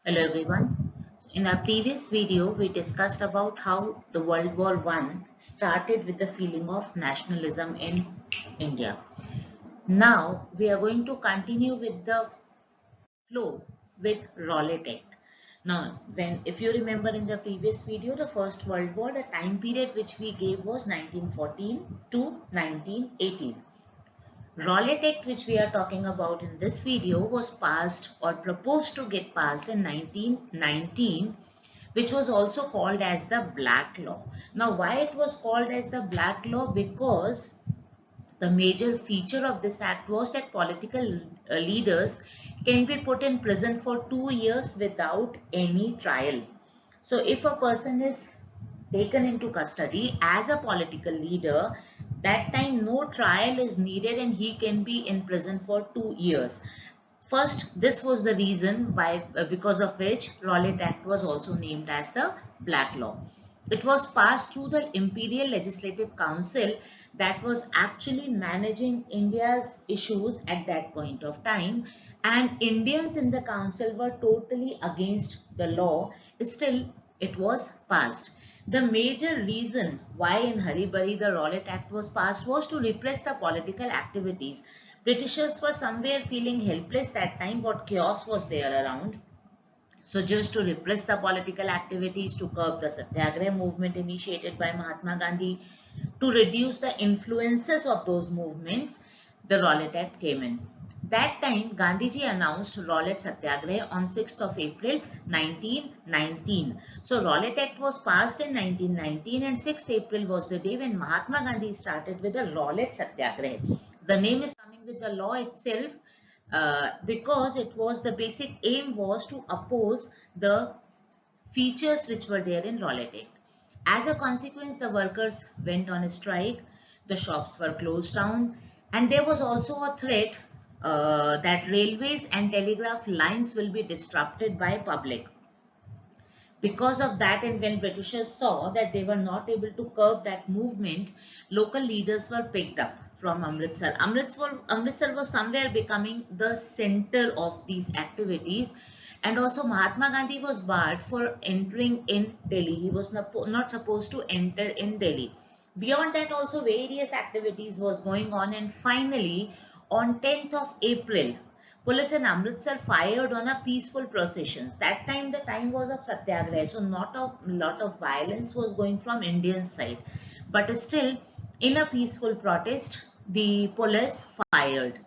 Hello everyone. In our previous video, we discussed about how the World War I started with the feeling of nationalism in India. Now we are going to continue with the flow with Rowlatt Act. Now, if you remember in the previous video, the First World War, the time period which we gave was 1914 to 1918. Rowlatt Act, which we are talking about in this video, was passed or proposed to get passed in 1919, which was also called as the Black Law. Now, why it was called as the Black Law? Because the major feature of this act was that political leaders can be put in prison for 2 years without any trial. So, if a person is taken into custody as a political leader, that time no trial is needed and he can be in prison for 2 years. First, this was the reason because of which Rowlatt Act was also named as the Black Law. It was passed through the Imperial Legislative Council that was actually managing India's issues at that point of time, and Indians in the council were totally against the law. Still, it was passed. The major reason why in Haribari the Rowlatt Act was passed was to repress the political activities. Britishers were somewhere feeling helpless that time, what chaos was there around. So just to repress the political activities, to curb the Satyagraha movement initiated by Mahatma Gandhi, to reduce the influences of those movements, the Rowlatt Act came in. That time, Gandhiji announced Rowlatt Satyagraha on 6th of April 1919. So Rowlatt Act was passed in 1919 and 6th April was the day when Mahatma Gandhi started with the Rowlatt Satyagraha. The name is coming with the law itself, because it was the basic aim was to oppose the features which were there in Rowlatt Act. As a consequence, the workers went on a strike, the shops were closed down, and there was also a threat that railways and telegraph lines will be disrupted by public. Because of that, and when Britishers saw that they were not able to curb that movement, local leaders were picked up from Amritsar. Amritsar was somewhere becoming the center of these activities, and also Mahatma Gandhi was barred for entering in Delhi. He was not supposed to enter in Delhi. Beyond that, also various activities was going on, and finally on 10th of April, police in Amritsar fired on a peaceful processions. That time the time was of Satyagraha, so not a lot of violence was going from Indian side. But still, in a peaceful protest, the police fired.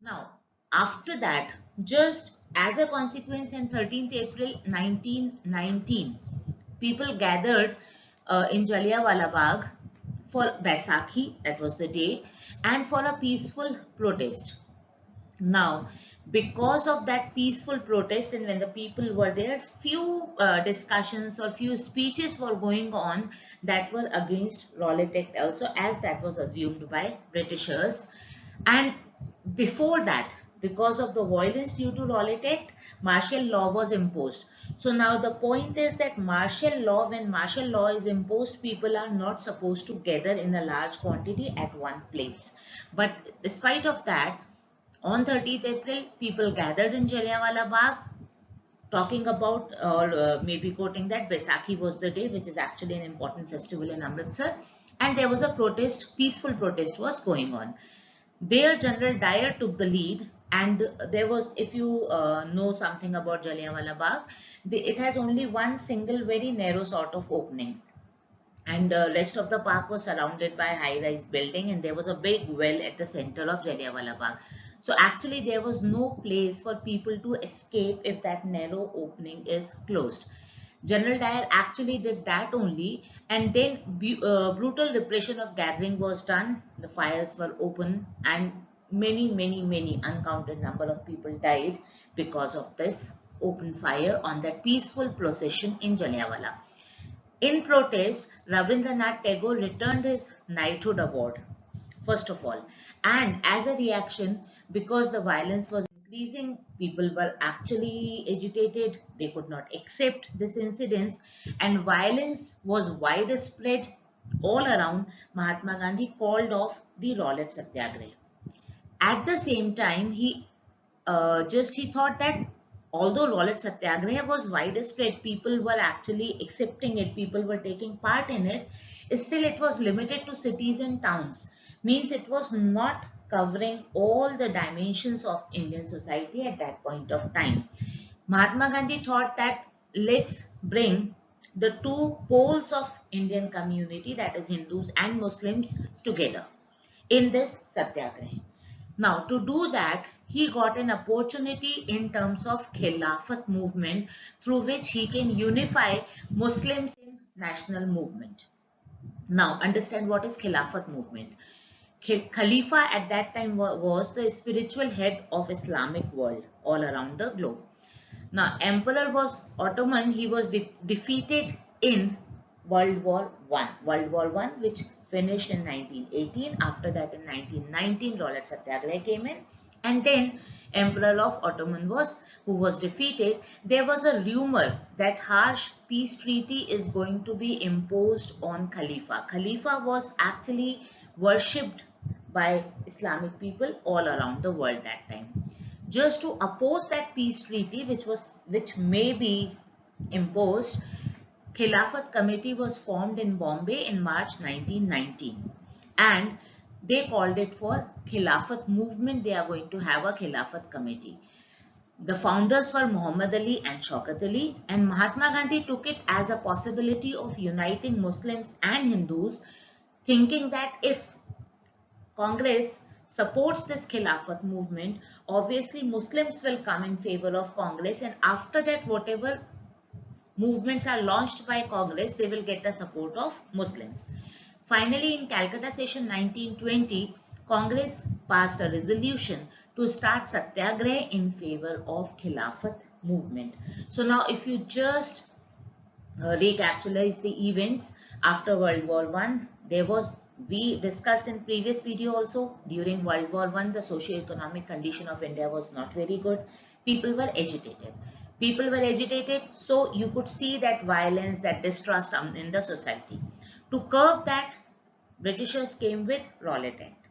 Now, after that, just as a consequence, in 13th April 1919, people gathered in Jallianwala Bagh for Baisakhi, that was the day, and for a peaceful protest. Now, because of that peaceful protest and when the people were there, few discussions or few speeches were going on that were against Rowlatt Act also, as that was assumed by Britishers. And before that, because of the violence due to Rowlatt Act, martial law was imposed. So now the point is that when martial law is imposed, people are not supposed to gather in a large quantity at one place. But despite of that, on 30th April, people gathered in Jallianwala Bagh talking about, or maybe quoting that Baisakhi was the day, which is actually an important festival in Amritsar, and there was a protest, peaceful protest was going on. There General Dyer took the lead, and there was, if you know something about Jallianwala Bagh, it has only one single very narrow sort of opening, and the rest of the park was surrounded by high-rise building, and there was a big well at the center of Jallianwala Bagh. So actually there was no place for people to escape if that narrow opening is closed. General Dyer actually did that only, and then brutal repression of gathering was done. The fires were open, and many uncounted number of people died because of this open fire on that peaceful procession in Jallianwala. In protest, Rabindranath Tagore returned his knighthood award, first of all. And as a reaction, because the violence was increasing, people were actually agitated, they could not accept this incidence, and violence was widespread all around. Mahatma Gandhi called off the Rowlatt Satyagraha. At the same time, he thought that although Rowlatt Satyagraha was widespread, people were actually accepting it, people were taking part in it, still it was limited to cities and towns. Means it was not covering all the dimensions of Indian society at that point of time. Mahatma Gandhi thought that let's bring the two poles of Indian community, that is Hindus and Muslims, together in this satyagraha. Now, to do that, he got an opportunity in terms of Khilafat movement through which he can unify Muslims in national movement. Now, understand what is Khilafat movement. Khalifa at that time was the spiritual head of Islamic world all around the globe. Now, Emperor was Ottoman. He was defeated in World War One. World War One, which finished in 1918. After that, in 1919, Rowlatt Satyagraha came in, and then Emperor of Ottoman who was defeated. There was a rumor that harsh peace treaty is going to be imposed on Khalifa. Khalifa was actually worshipped by Islamic people all around the world that time. Just to oppose that peace treaty which may be imposed, Khilafat committee was formed in Bombay in March 1919, and they called it for Khilafat movement. They are going to have a Khilafat committee. The founders were Muhammad Ali and Shaukat Ali, and Mahatma Gandhi took it as a possibility of uniting Muslims and Hindus, thinking that if Congress supports this Khilafat movement, obviously Muslims will come in favor of Congress, and after that whatever movements are launched by Congress, they will get the support of Muslims. Finally, in Calcutta session 1920, Congress passed a resolution to start satyagraha in favor of Khilafat movement. So now if you just recapitalize the events after World War One, we discussed in previous video also, during World War One, the socio-economic condition of India was not very good. People were agitated. People were agitated, so you could see that violence, that distrust in the society. To curb that, Britishers came with Rowlatt Act.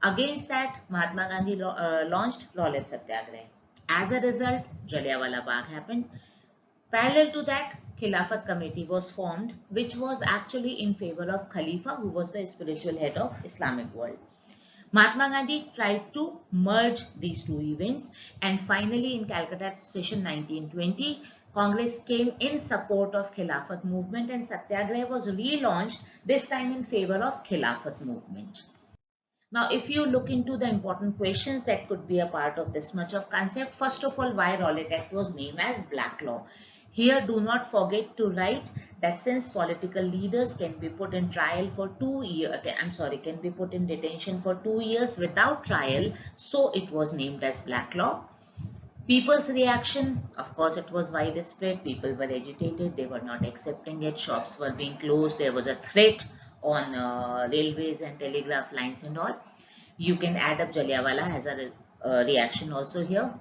Against that, Mahatma Gandhi launched Rowlatt Satyagraha. As a result, Jallianwala Bagh happened. Parallel to that, Khilafat committee was formed, which was actually in favor of Khalifa, who was the spiritual head of Islamic world. Mahatma Gandhi tried to merge these two events, and finally in Calcutta session 1920, Congress came in support of Khilafat movement, and Satyagraha was relaunched, this time in favor of Khilafat movement. Now, if you look into the important questions that could be a part of this much of concept, first of all, why Rowlatt Act was named as Black Law. Here, do not forget to write that since political leaders can be put in trial for 2 years, can be put in detention for 2 years without trial, so it was named as Black Law. People's reaction, of course, it was widespread. People were agitated. They were not accepting it. Shops were being closed. There was a threat on railways and telegraph lines and all. You can add up Jallianwala as a reaction also here.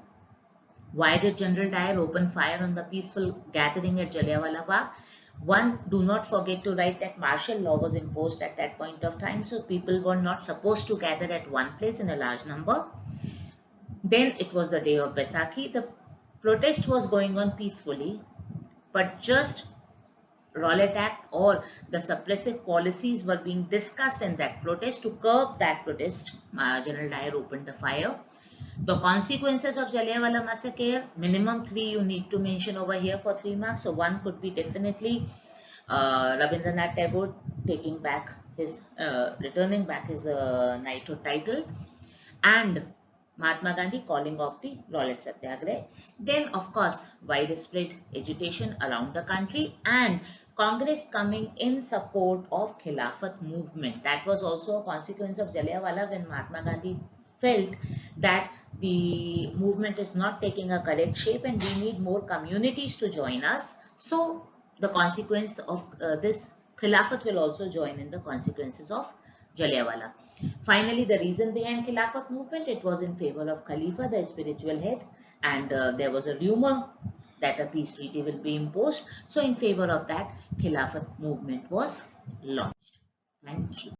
Why did General Dyer open fire on the peaceful gathering at Jallianwala Bagh? One, do not forget to write that martial law was imposed at that point of time, so people were not supposed to gather at one place in a large number. Then it was the day of Baisakhi. The protest was going on peacefully, but just Rowlatt Act or the suppressive policies were being discussed in that protest. To curb that protest, General Dyer opened the fire. The consequences of Jallianwala massacre, minimum 3 you need to mention over here for 3 marks. So one could be definitely Rabindranath Tagore taking back his, returning back his knighthood title, and Mahatma Gandhi calling off the Rowlatt Satyagraha. Then of course widespread agitation around the country and Congress coming in support of Khilafat movement. That was also a consequence of Jallianwala, when Mahatma Gandhi felt that the movement is not taking a correct shape and we need more communities to join us. So the consequence of this Khilafat will also join in the consequences of Jallianwala. Finally, the reason behind Khilafat movement, it was in favor of Khalifa, the spiritual head, and there was a rumor that a peace treaty will be imposed. So in favor of that, Khilafat movement was launched. Thank you.